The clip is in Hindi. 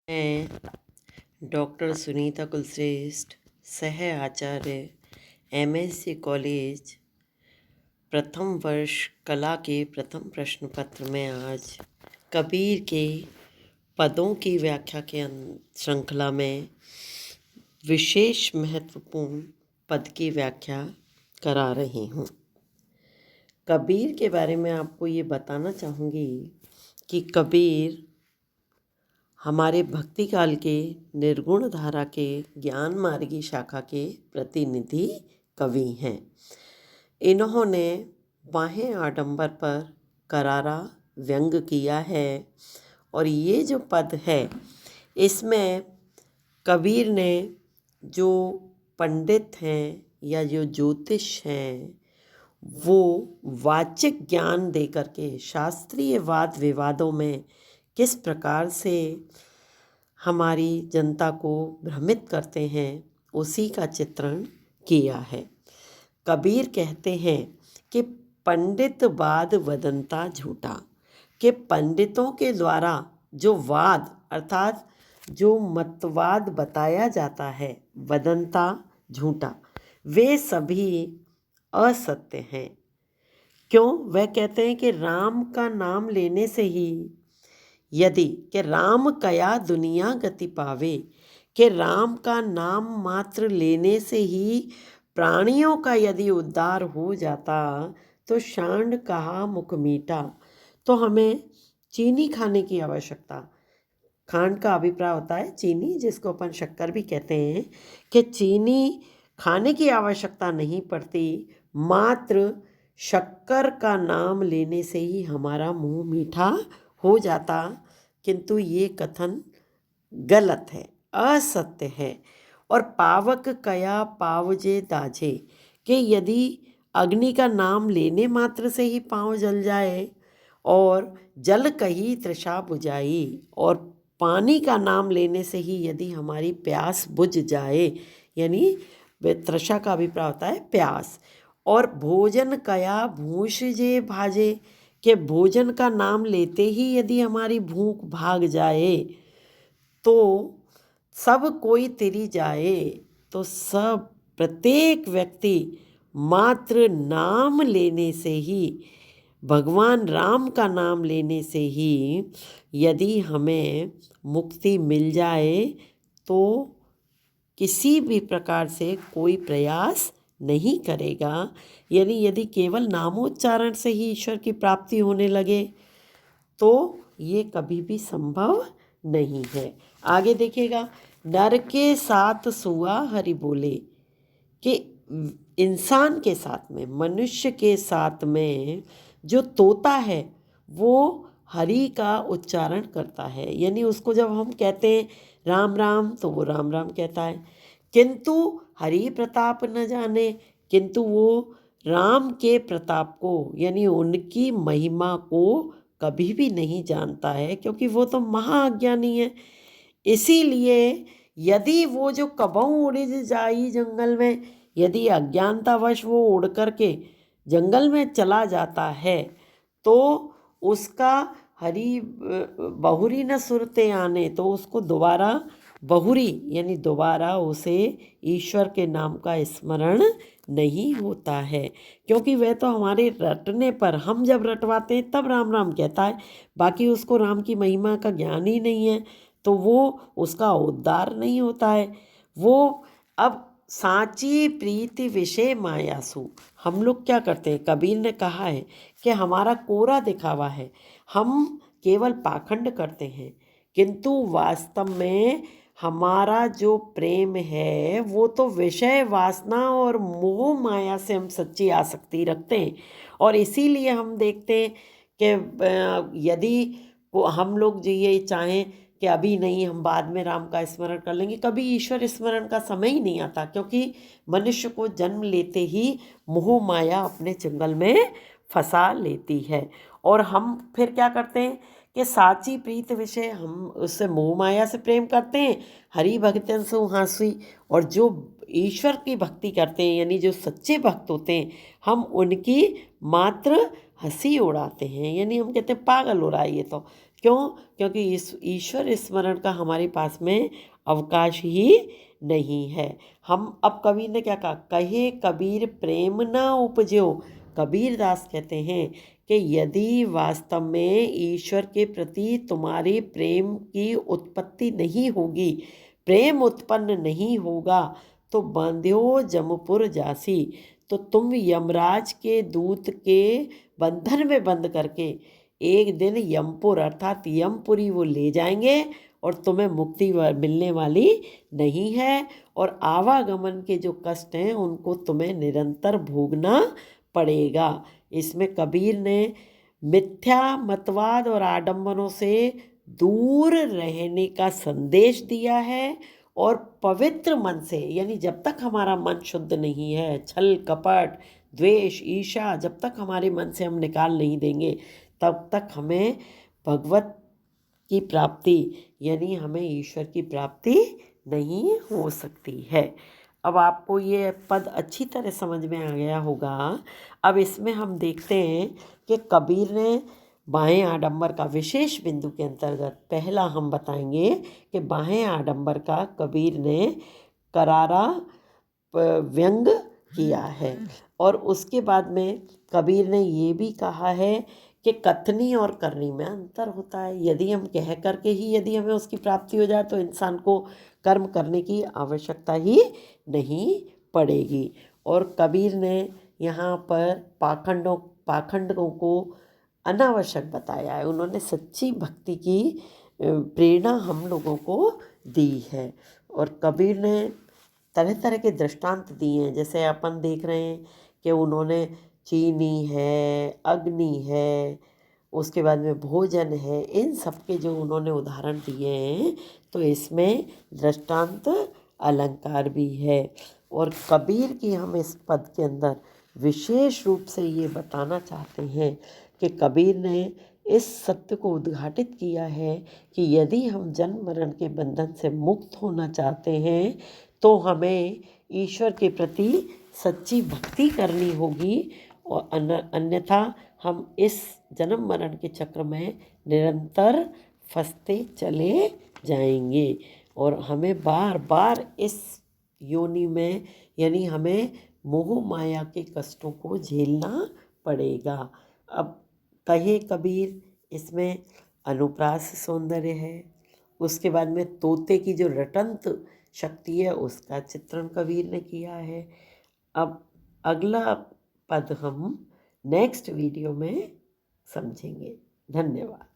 मैं डॉक्टर सुनीता कुलश्रेष्ठ, सह आचार्य, एमएससी कॉलेज, प्रथम वर्ष कला के प्रथम प्रश्न पत्र में आज कबीर के पदों की व्याख्या के श्रृंखला में विशेष महत्वपूर्ण पद की व्याख्या करा रही हूँ। कबीर के बारे में आपको ये बताना चाहूँगी कि कबीर हमारे भक्ति काल के निर्गुण धारा के ज्ञान मार्गी शाखा के प्रतिनिधि कवि हैं। इन्होंने बाहें आडंबर पर करारा व्यंग किया है और ये जो पद है इसमें कबीर ने जो पंडित हैं या जो ज्योतिष हैं वो वाचिक ज्ञान दे करके शास्त्रीय वाद विवादों में किस प्रकार से हमारी जनता को भ्रमित करते हैं उसी का चित्रण किया है। कबीर कहते हैं कि पंडित वाद वदंता झूठा, कि पंडितों के द्वारा जो वाद अर्थात जो मतवाद बताया जाता है, वदंता झूठा, वे सभी असत्य हैं। क्यों? वह कहते हैं कि राम का नाम लेने से ही यदि कि राम कया दुनिया गति पावे, कि राम का नाम मात्र लेने से ही प्राणियों का यदि उद्धार हो जाता तो शांड कहा मुख मीठा। तो हमें चीनी खाने की आवश्यकता, खांड का अभिप्राय होता है चीनी, जिसको अपन शक्कर भी कहते हैं, कि चीनी खाने की आवश्यकता नहीं पड़ती, मात्र शक्कर का नाम लेने से ही हमारा मुंह मीठा हो जाता। किंतु ये कथन गलत है, असत्य है। और पावक कया पावजे दाझे, कि यदि अग्नि का नाम लेने मात्र से ही पाँव जल जाए और जल कही तृषा बुझाई, और पानी का नाम लेने से ही यदि हमारी प्यास बुझ जाए, यानी तृषा का अभिप्राय होता है प्यास। और भोजन कया भूष जे भाजे, कि भोजन का नाम लेते ही यदि हमारी भूख भाग जाए तो सब कोई तिरी जाए। तो सब प्रत्येक व्यक्ति मात्र नाम लेने से ही, भगवान राम का नाम लेने से ही यदि हमें मुक्ति मिल जाए तो किसी भी प्रकार से कोई प्रयास नहीं करेगा। यानी यदि केवल नामोच्चारण से ही ईश्वर की प्राप्ति होने लगे तो ये कभी भी संभव नहीं है। आगे देखिएगा, नर के साथ सुआ हरि बोले, कि इंसान के साथ में, मनुष्य के साथ में जो तोता है वो हरि का उच्चारण करता है। यानी उसको जब हम कहते हैं राम राम तो वो राम राम कहता है, किंतु हरि प्रताप न जाने, किंतु वो राम के प्रताप को यानी उनकी महिमा को कभी भी नहीं जानता है, क्योंकि वो तो महाअज्ञानी है। इसीलिए यदि वो जो कबहू उड़ जाई जंगल में, यदि अज्ञानतावश वो उड़ करके जंगल में चला जाता है तो उसका हरि बहुरी न सुरते आने, तो उसको दोबारा बहुरी यानी दोबारा उसे ईश्वर के नाम का स्मरण नहीं होता है, क्योंकि वह तो हमारे रटने पर, हम जब रटवाते हैं तब राम राम कहता है, बाकी उसको राम की महिमा का ज्ञान ही नहीं है, तो वो उसका उद्धार नहीं होता है। वो अब सांची प्रीति विषय मायासु, हम लोग क्या करते हैं, कबीर ने कहा है कि हमारा कोरा दिखावा है, हम केवल पाखंड करते हैं, किंतु वास्तव में हमारा जो प्रेम है वो तो विषय वासना और मोह माया से हम सच्ची आसक्ति रखते हैं। और इसीलिए हम देखते हैं कि यदि हम लोग जो ये चाहें कि अभी नहीं, हम बाद में राम का स्मरण कर लेंगे, कभी ईश्वर स्मरण का समय ही नहीं आता, क्योंकि मनुष्य को जन्म लेते ही मोह माया अपने चंगल में फंसा लेती है। और हम फिर क्या करते हैं कि साची प्रीत विषय, हम उससे मोह माया से प्रेम करते हैं, हरि भक्तन सु हांसी, और जो ईश्वर की भक्ति करते हैं यानी जो सच्चे भक्त होते हैं, हम उनकी मात्र हंसी उड़ाते हैं। यानी हम कहते हैं पागल हो रहा है ये तो, क्यों? क्योंकि इस ईश्वर स्मरण का हमारे पास में अवकाश ही नहीं है। हम अब कबीर ने क्या कहा, कहे कबीर प्रेम न उपजो। कबीर दास कहते हैं कि यदि वास्तव में ईश्वर के प्रति तुम्हारे प्रेम की उत्पत्ति नहीं होगी, प्रेम उत्पन्न नहीं होगा, तो बांध्यो जमपुर जासी, तो तुम यमराज के दूत के बंधन में बंद करके एक दिन यमपुर अर्थात यमपुरी वो ले जाएंगे और तुम्हें मुक्ति मिलने वाली नहीं है, और आवागमन के जो कष्ट हैं उनको तुम्हें निरंतर भोगना पड़ेगा। इसमें कबीर ने मिथ्या मतवाद और आडंबरों से दूर रहने का संदेश दिया है, और पवित्र मन से, यानी जब तक हमारा मन शुद्ध नहीं है, छल कपट द्वेष ईर्ष्या जब तक हमारे मन से हम निकाल नहीं देंगे, तब तक हमें भगवत की प्राप्ति यानी हमें ईश्वर की प्राप्ति नहीं हो सकती है। अब आपको ये पद अच्छी तरह समझ में आ गया होगा। अब इसमें हम देखते हैं कि कबीर ने बाहें आडंबर का विशेष बिंदु के अंतर्गत पहला हम बताएंगे कि बाहें आडंबर का कबीर ने करारा व्यंग किया है, और उसके बाद में कबीर ने ये भी कहा है कि कथनी और करनी में अंतर होता है। यदि हम कह करके ही यदि हमें उसकी प्राप्ति हो जाए तो इंसान को कर्म करने की आवश्यकता ही नहीं पड़ेगी। और कबीर ने यहाँ पर पाखंडों को अनावश्यक बताया है। उन्होंने सच्ची भक्ति की प्रेरणा हम लोगों को दी है। और कबीर ने तरह तरह के दृष्टांत दिए हैं। जैसे अपन देख रहे हैं कि उन्होंने चीनी है, अग्नि है, उसके बाद में भोजन है, इन सब के जो उन्होंने उदाहरण दिए हैं, तो इसमें दृष्टांत अलंकार भी है। और कबीर की हम इस पद के अंदर विशेष रूप से ये बताना चाहते हैं कि कबीर ने इस सत्य को उद्घाटित किया है कि यदि हम जन्म मरण के बंधन से मुक्त होना चाहते हैं तो हमें ईश्वर के प्रति सच्ची भक्ति करनी होगी, और अन्यथा हम इस जन्म मरण के चक्र में निरंतर फंसते चले जाएंगे, और हमें बार बार इस योनि में यानी हमें मोह माया के कष्टों को झेलना पड़ेगा। अब कहे कबीर इसमें अनुप्रास सौंदर्य है, उसके बाद में तोते की जो रटंत शक्ति है उसका चित्रण कबीर ने किया है। अब अगला पद हम नेक्स्ट वीडियो में समझेंगे। धन्यवाद।